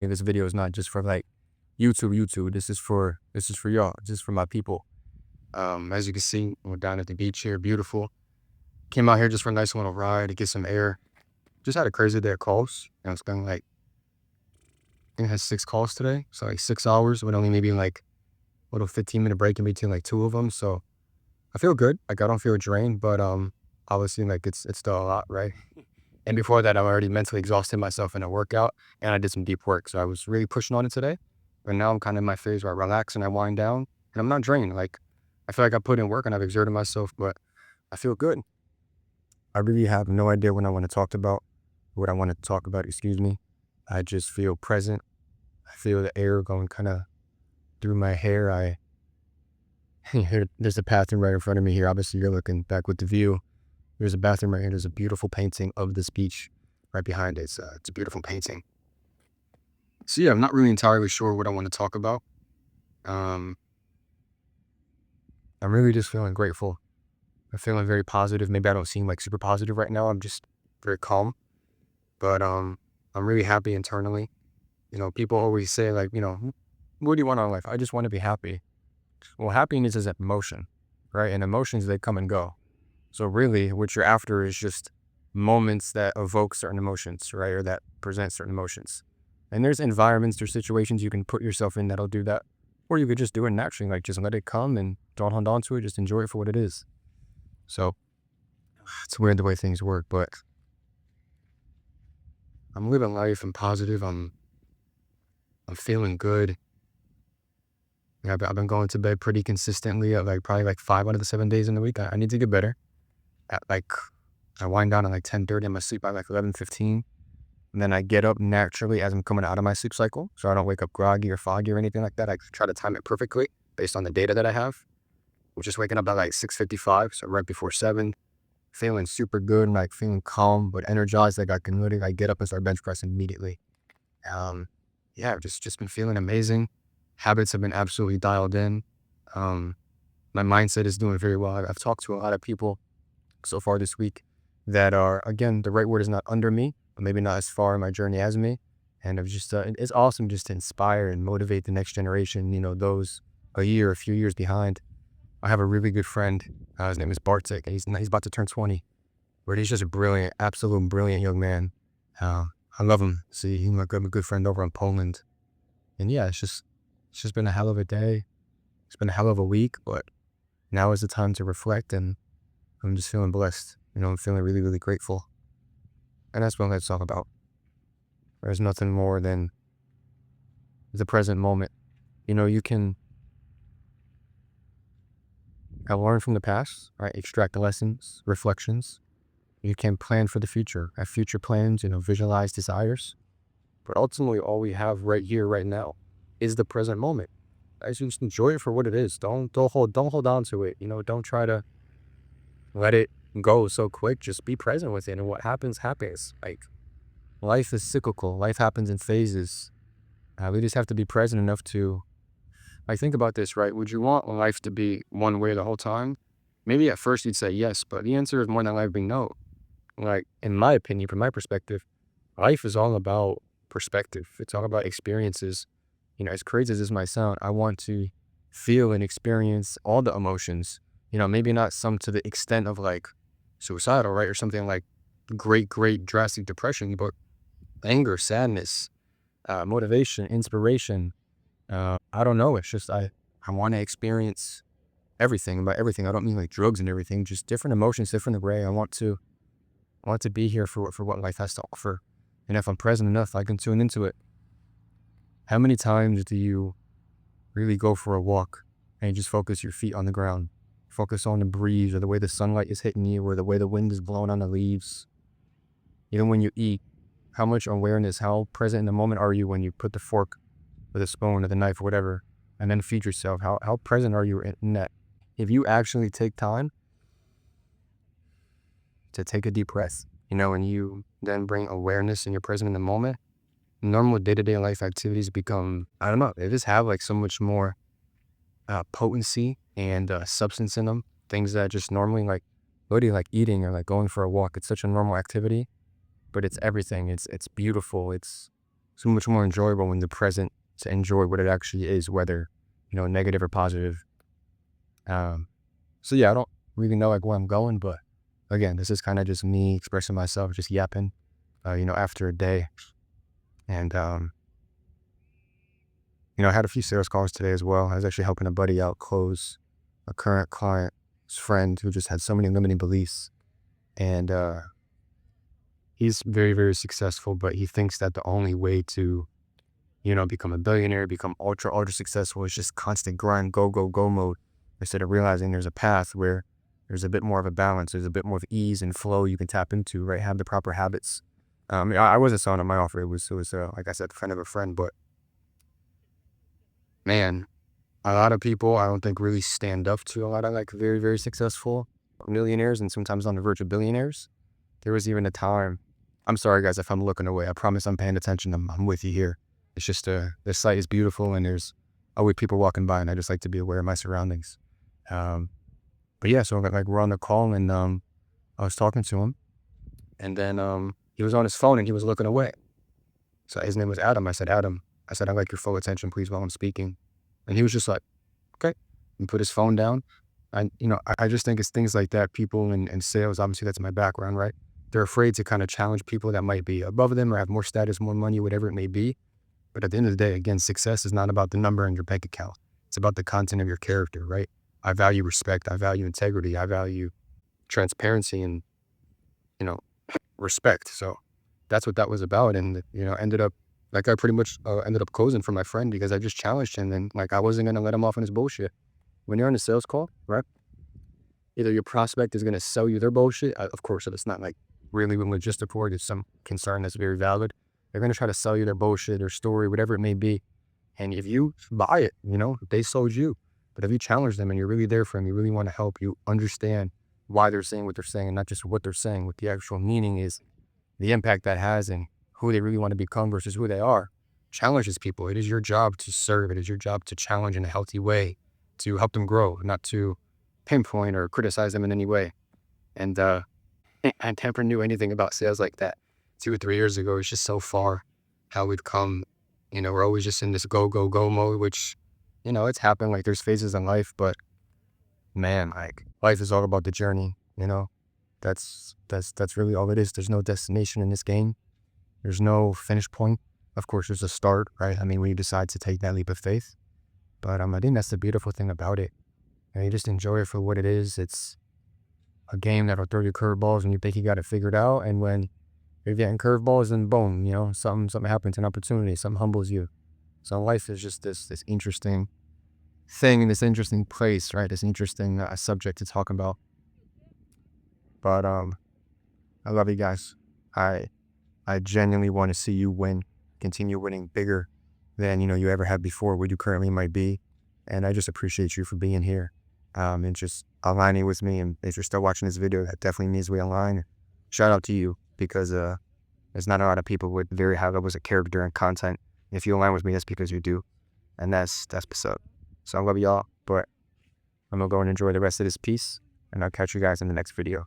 And this video is not just for like YouTube. This is for y'all. This is for my people. As you can see, we're down at the beach here. Beautiful. Came out here just for a nice little ride to get some air. Just had a crazy day of calls. It's been like, I think I had 6 calls today. So like 6 hours with only maybe like a little 15-minute break in between like 2 of them. So I feel good. Like I don't feel drained, but obviously like it's still a lot, right? And before that, I'm already mentally exhausted myself in a workout, and I did some deep work. So I was really pushing on it today. But now I'm kind of in my phase where I relax and I wind down, and I'm not drained. Like I feel like I put in work and I've exerted myself, but I feel good. I really have no idea what I want to talk about, excuse me. I just feel present. I feel the air going kind of through my hair. There's a bathroom right in front of me here. Obviously, you're looking back with the view. There's a bathroom right here. There's a beautiful painting of this beach right behind it. It's a beautiful painting. So yeah, I'm not really entirely sure what I want to talk about. Um, I'm really just feeling grateful. I'm feeling very positive. Maybe I don't seem like super positive right now. I'm just very calm. But I'm really happy internally. People always say like, what do you want out of life? I just want to be happy. Well, happiness is an emotion, right? And emotions, they come and go. So really what you're after is just moments that evoke certain emotions, right? Or that present certain emotions. And there's environments, there's situations you can put yourself in that'll do that. Or you could just do it naturally, like just let it come and don't hold on to it, just enjoy it for what it is. So it's weird the way things work, but I'm living life. I'm positive. I'm feeling good. I've been going to bed pretty consistently at like probably like 5 out of the 7 days in the week. I need to get better. At like I wind down at like 10:30. I'm asleep by like 11:15. And then I get up naturally as I'm coming out of my sleep cycle. So I don't wake up groggy or foggy or anything like that. I try to time it perfectly based on the data that I have, which is waking up at like 6:55. So right before 7, feeling super good, like feeling calm, but energized. Like I can literally like get up and start bench pressing immediately. Yeah, I've just been feeling amazing. Habits have been absolutely dialed in. Um, my mindset is doing very well. I've talked to a lot of people so far this week that are, again, the right word is not under me, but maybe not as far in my journey as me. And I've just, it's awesome just to inspire and motivate the next generation, those a few years behind. I have a really good friend. His name is Bartek, and he's about to turn 20, but he's just a brilliant, absolute brilliant young man. Uh, I love him. See, he's my good friend over in Poland. And yeah, it's just been a hell of a day. It's been a hell of a week, but now is the time to reflect, and I'm just feeling blessed. I'm feeling really, really grateful. And that's what let's talk about. There's nothing more than the present moment. You can learn from the past, right? Extract the lessons, reflections. You can plan for the future, have future plans, visualize desires. But ultimately, all we have right here, right now, is the present moment. I just enjoy it for what it is. Don't hold on to it. Don't try to let it go so quick. Just be present with it, and what happens happens. Like life is cyclical. Life happens in phases. We just have to be present enough to, like, think about this, right? Would you want life to be one way the whole time? Maybe at first you'd say yes, but the answer is more than likely no. Like, in my opinion, from my perspective, life is all about perspective. It's all about experiences. As crazy as this might sound, I want to feel and experience all the emotions. Maybe not some to the extent of like suicidal, right? Or something like great drastic depression, but anger, sadness, motivation, inspiration. I don't know. It's just I want to experience everything. By everything, I don't mean like drugs and everything. Just different emotions, different array. I want to be here for what life has to offer. And if I'm present enough, I can tune into it. How many times do you really go for a walk and you just focus your feet on the ground? Focus on the breeze or the way the sunlight is hitting you or the way the wind is blowing on the leaves. Even when you eat, how much awareness, how present in the moment are you when you put the fork or the spoon or the knife or whatever and then feed yourself? How present are you in that? If you actually take time to take a deep breath, and you then bring awareness and you're present in the moment, normal day-to-day life activities become, I don't know, they just have like so much more potency and substance in them. Things that just normally like, literally like eating or like going for a walk, it's such a normal activity, but it's everything. It's beautiful. It's so much more enjoyable in the present to enjoy what it actually is, whether, negative or positive. So yeah, I don't really know like where I'm going, but again, this is kind of just me expressing myself, just yapping, after a day. And, I had a few sales calls today as well. I was actually helping a buddy out close a current client's friend who just had so many limiting beliefs. And, he's very, very successful, but he thinks that the only way to, become a billionaire, become ultra, ultra successful is just constant grind, go, go, go mode, instead of realizing there's a path where there's a bit more of a balance. There's a bit more of ease and flow you can tap into, right? Have the proper habits. I wasn't selling on my offer. It was like I said, friend of a friend, but man, a lot of people, I don't think really stand up to a lot of like very, very successful millionaires and sometimes on the verge of billionaires. There was even a time, I'm sorry guys, if I'm looking away, I promise I'm paying attention. I'm with you here. It's just, the site is beautiful and there's always people walking by and I just like to be aware of my surroundings. But yeah, so like we're on the call and, I was talking to him and then, he was on his phone and he was looking away. So his name was Adam. I said, Adam, I like your full attention, please, while I'm speaking. And he was just like, okay, and put his phone down. And, I just think it's things like that. People in sales, obviously that's my background, right? They're afraid to kind of challenge people that might be above them or have more status, more money, whatever it may be. But at the end of the day, again, success is not about the number in your bank account. It's about the content of your character, right? I value respect. I value integrity. I value transparency and, respect. So that's what that was about. And, ended up, like I pretty much ended up closing for my friend because I just challenged him and like I wasn't going to let him off on his bullshit. When you're on a sales call, right? Either your prospect is going to sell you their bullshit. Of course, if it's not like really logistical or there's some concern that's very valid, they're going to try to sell you their bullshit, their story, whatever it may be. And if you buy it, they sold you. But if you challenge them and you're really there for them, you really want to help, you understand why they're saying what they're saying and not just what they're saying, what the actual meaning is, the impact that has and who they really want to become versus who they are, challenges people. It is your job to serve. It is your job to challenge in a healthy way, to help them grow, not to pinpoint or criticize them in any way. And I never knew anything about sales like that 2 or 3 years ago. It's just so far how we've come. We're always just in this go, go, go mode, which, it's happened. Like there's phases in life, but man, like life is all about the journey, That's really all it is. There's no destination in this game. There's no finish point. Of course, there's a start, right? I mean, when you decide to take that leap of faith. But I think that's the beautiful thing about it. And you just enjoy it for what it is. It's a game that'll throw you curveballs and you think you got it figured out. And when you're getting curveballs, then boom, something happens, an opportunity, something humbles you. So life is just this interesting thing in this interesting place, right? This interesting subject to talk about. But I love you guys. I genuinely want to see you win, continue winning bigger than, you ever have before, where you currently might be. And I just appreciate you for being here and just aligning with me. And if you're still watching this video, that definitely means we align. Shout out to you because there's not a lot of people with very high levels of character and content. If you align with me, that's because you do. And that's what's up. So I love y'all, but I'm going to go and enjoy the rest of this piece. And I'll catch you guys in the next video.